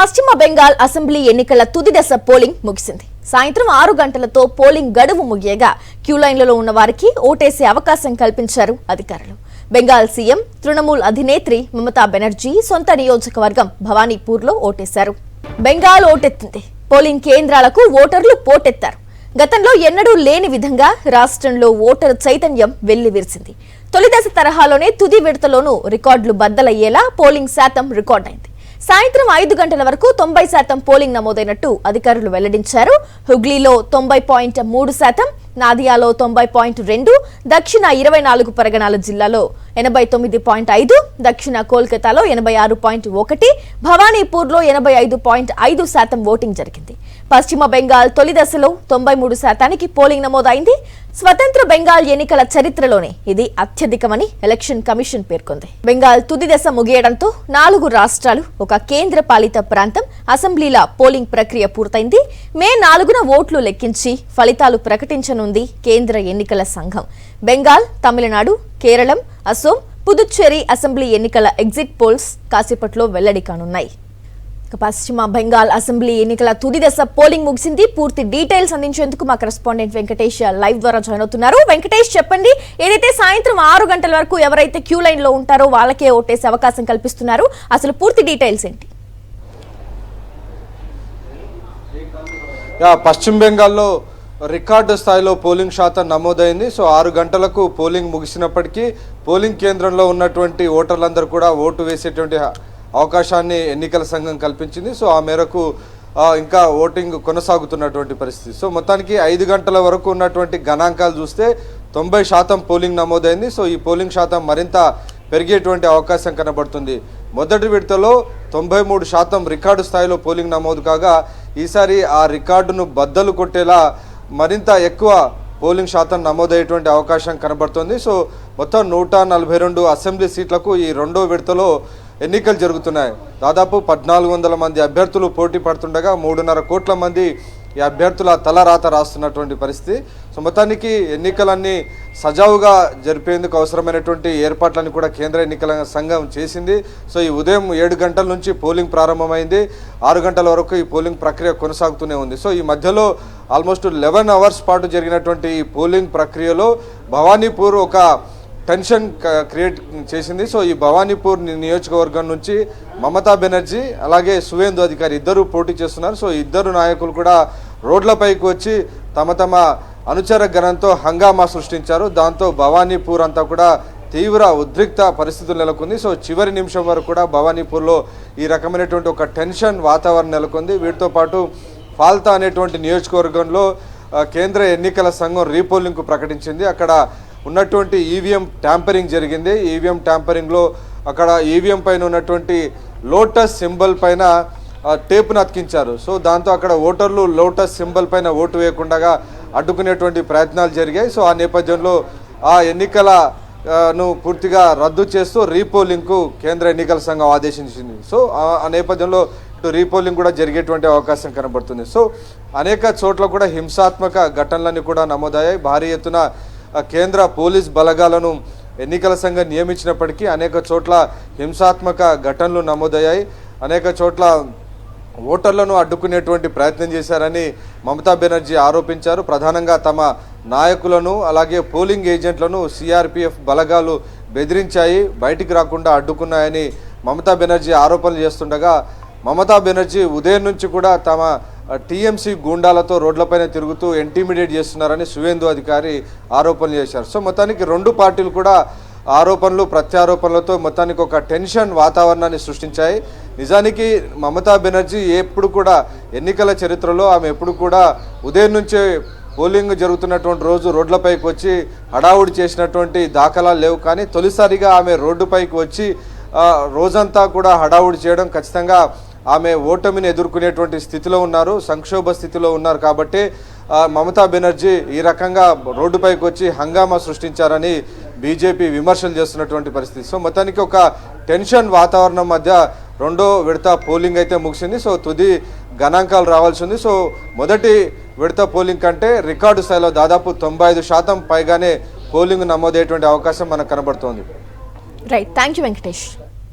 పశ్చిమ బెంగాల్ అసెంబ్లీ ఎన్నికల తుది దశ పోలింగ్ ముగిసింది. సాయంత్రం 6 గంటలతో పోలింగ్ గడువు ముగియగా క్యూ లైన్లలో ఉన్న వారికి ఓటేసే అవకాశం కల్పించారు అధికారులు. బెంగాల్ సీఎం తృణమూల్ అధినేత్రి మమతా బెనర్జీ సొంత నియోజకవర్గం భవానీపూర్లో ఓటేశారు. బెంగాల్ ఓటెత్తింది. పోలింగ్ కేంద్రాలకు ఓటర్లు పోటెత్తారు. గతంలో ఎన్నడూ లేని విధంగా రాష్ట్రంలో ఓటరు చైతన్యం వెల్లివిరిసింది. తొలి దశ తరహాలోనే తుది విడతలోనూ రికార్డులు బద్దలయ్యేలా పోలింగ్ శాతం రికార్డైంది. సాయంత్రం 5 గంటల వరకు 90% పోలింగ్ నమోదైనట్టు అధికారులు వెల్లడించారు. హుగ్లీలో 90.3%, నాదియాలో 90.2%, దక్షిణ 24 పరగణాల జిల్లాలో 89.5%, దక్షిణ కోల్కతాలో 86.1%, భవానీపూర్లో 85.5% ఓటింగ్ జరిగింది. పశ్చిమ బెంగాల్ తొలి దశలో 93%కి పోలింగ్ నమోదైంది. స్వతంత్ర బెంగాల్ ఎన్నికల చరిత్రలోనే ఇది అత్యధికమని ఎలక్షన్ కమిషన్ పేర్కొంది. బెంగాల్ తుది దశ ముగియడంతో 4 రాష్ట్రాలు, ఒక కేంద్ర పాలిత ప్రాంతం అసెంబ్లీల పోలింగ్ ప్రక్రియ పూర్తయింది. మే 4న ఓట్లు లెక్కించి ఫలితాలు ప్రకటించనుంది కేంద్ర ఎన్నికల సంఘం. బెంగాల్, తమిళనాడు, కేరళం, అసోం, పుదుచ్చేరి అసెంబ్లీ ఎన్నికల ఎగ్జిట్ పోల్స్ కాసేపట్లో వెల్లడి కానున్నాయి. పశ్చిమ బెంగాల్ అసెంబ్లీ ఎన్నికల తుది దశ పోలింగ్ ముగిసింది. పూర్తి డీటెయిల్స్ అందించేందుకు మా కరెస్పాండెంట్ వెంకటేష్ లైవ్ ద్వారా జాయిన్ అవుతున్నారు. వెంకటేష్, చెప్పండి, ఏదైతే సాయంత్రం 6 గంటల వరకు ఎవరైతే క్యూ లైన్ లో ఉంటారో వాళ్ళకే ఓటేసే అవకాశం కల్పిస్తున్నారు, అసలు పూర్తి డీటెయిల్స్ ఏంటి? పశ్చిమ బెంగాల్లో రికార్డు స్థాయిలో పోలింగ్ శాతం నమోదైంది. సో 6 గంటలకు పోలింగ్ ముగిసినప్పటికీ పోలింగ్ కేంద్రంలో ఉన్నటువంటి ఓటర్లందరూ కూడా ఓటు వేసేటువంటి అవకాశాన్ని ఎన్నికల సంఘం కల్పించింది. సో ఆ మేరకు ఇంకా ఓటింగ్ కొనసాగుతున్నటువంటి పరిస్థితి. సో మొత్తానికి 5 గంటల వరకు ఉన్నటువంటి గణాంకాలు చూస్తే 90% పోలింగ్ నమోదైంది. సో ఈ పోలింగ్ శాతం మరింత పెరిగేటువంటి అవకాశం కనబడుతుంది. మొదటి విడతలో 93% రికార్డు స్థాయిలో పోలింగ్ నమోదు కాగా ఈసారి ఆ రికార్డును బద్దలు కొట్టేలా మరింత ఎక్కువ పోలింగ్ శాతం నమోదయ్యేటువంటి అవకాశం కనబడుతుంది. సో మొత్తం 142 అసెంబ్లీ సీట్లకు ఈ రెండో విడతలో ఎన్నికలు జరుగుతున్నాయి. దాదాపు 1400 మంది అభ్యర్థులు పోటీ పడుతుండగా 3.5 కోట్ల మంది ఈ అభ్యర్థుల తలరాత రాస్తున్నటువంటి పరిస్థితి. సో మొత్తానికి ఎన్నికలన్నీ సజావుగా జరిపేందుకు అవసరమైనటువంటి ఏర్పాట్లను కూడా కేంద్ర ఎన్నికల సంఘం చేసింది. సో ఈ ఉదయం 7 గంటల నుంచి పోలింగ్ ప్రారంభమైంది. 6 గంటల వరకు ఈ పోలింగ్ ప్రక్రియ కొనసాగుతూనే ఉంది. సో ఈ మధ్యలో ఆల్మోస్ట్ 11 అవర్స్ పాటు జరిగినటువంటి ఈ పోలింగ్ ప్రక్రియలో భవానీపూర్ ఒక టెన్షన్ క్రియేట్ చేసింది. సో ఈ భవానీపూర్ నియోజకవర్గం నుంచి మమతా బెనర్జీ అలాగే సువేందు అధికారి ఇద్దరు పోటీ చేస్తున్నారు. సో ఇద్దరు నాయకులు కూడా రోడ్లపైకి వచ్చి తమ అనుచర గణంతో హంగామా సృష్టించారు. దాంతో భవానీపూర్ అంతా కూడా తీవ్ర ఉద్రిక్త పరిస్థితులు నెలకొంది. సో చివరి నిమిషం వరకు కూడా భవానీపూర్లో ఈ రకమైనటువంటి ఒక టెన్షన్ వాతావరణం నెలకొంది. వీటితో పాటు ఫాల్తా అనేటువంటి నియోజకవర్గంలో కేంద్ర ఎన్నికల సంఘం రీపోలింగ్కు ప్రకటించింది. అక్కడ ఉన్నటువంటి ఈవీఎం ట్యాంపరింగ్ జరిగింది. ఈవీఎం ట్యాంపరింగ్లో అక్కడ ఈవీఎం పైన ఉన్నటువంటి లోటస్ సింబల్ పైన టేప్ను అతికించారు. సో దాంతో అక్కడ ఓటర్లు లోటస్ సింబల్ పైన ఓటు వేయకుండా అడ్డుకునేటువంటి ప్రయత్నాలు జరిగాయి. సో ఆ నేపథ్యంలో ఆ ఎన్నికలను పూర్తిగా రద్దు చేస్తూ రీపోలింగ్కు కేంద్ర ఎన్నికల సంఘం ఆదేశించింది. సో ఆ నేపథ్యంలో రీపోలింగ్ కూడా జరిగేటువంటి అవకాశం కనబడుతుంది. సో అనేక చోట్ల కూడా హింసాత్మక ఘటనలన్నీ కూడా నమోదయ్యాయి. భారీ ఎత్తున కేంద్ర పోలీస్ బలగాలను ఎన్నికల సంఘం నియమించినప్పటికీ అనేక చోట్ల హింసాత్మక ఘటనలు నమోదయ్యాయి. అనేక చోట్ల ఓటర్లను అడ్డుకునేటువంటి ప్రయత్నం చేశారని మమతా బెనర్జీ ఆరోపించారు. ప్రధానంగా తమ నాయకులను అలాగే పోలింగ్ ఏజెంట్లను సిఆర్పిఎఫ్ బలగాలు బెదిరించాయి, బయటికి రాకుండా అడ్డుకున్నాయని మమతా బెనర్జీ ఆరోపణలు చేస్తుండగా మమతా బెనర్జీ ఉదయం నుంచి కూడా తమ టీఎంసీ గూండాలతో రోడ్లపైన తిరుగుతూ ఇంటిమిడేట్ చేస్తున్నారని సువేందు అధికారి ఆరోపణలు చేశారు. సో మొత్తానికి రెండు పార్టీలు కూడా ఆరోపణలు ప్రత్యారోపణలతో మొత్తానికి ఒక టెన్షన్ వాతావరణాన్ని సృష్టించాయి. నిజానికి మమతా బెనర్జీ ఎప్పుడు కూడా ఎన్నికల చరిత్రలో ఆమె ఎప్పుడు కూడా ఉదయం నుంచే పోలింగ్ జరుగుతున్నటువంటి రోజు రోడ్లపైకి వచ్చి హడావుడి చేసినటువంటి దాఖలాలు లేవు. కానీ తొలిసారిగా ఆమె రోడ్డుపైకి వచ్చి రోజంతా కూడా హడావుడి చేయడం ఖచ్చితంగా ఆమె ఓటమిని ఎదుర్కొనేటువంటి స్థితిలో ఉన్నారు, సంక్షోభ స్థితిలో ఉన్నారు. కాబట్టి మమతా బెనర్జీ ఈ రకంగా రోడ్డుపైకి వచ్చి హంగామా సృష్టించారని బీజేపీ విమర్శలు చేస్తున్నటువంటి పరిస్థితి. సో మొత్తానికి ఒక టెన్షన్ వాతావరణం మధ్య రెండో విడత పోలింగ్ అయితే ముగిసింది. సో తుది గణాంకాలు రావాల్సి ఉంది. సో మొదటి విడత పోలింగ్ కంటే రికార్డు స్థాయిలో దాదాపు 95% పైగానే పోలింగ్ నమోదయ్యేటువంటి అవకాశం మనకు కనబడుతోంది. Right, thank you Venkatesh.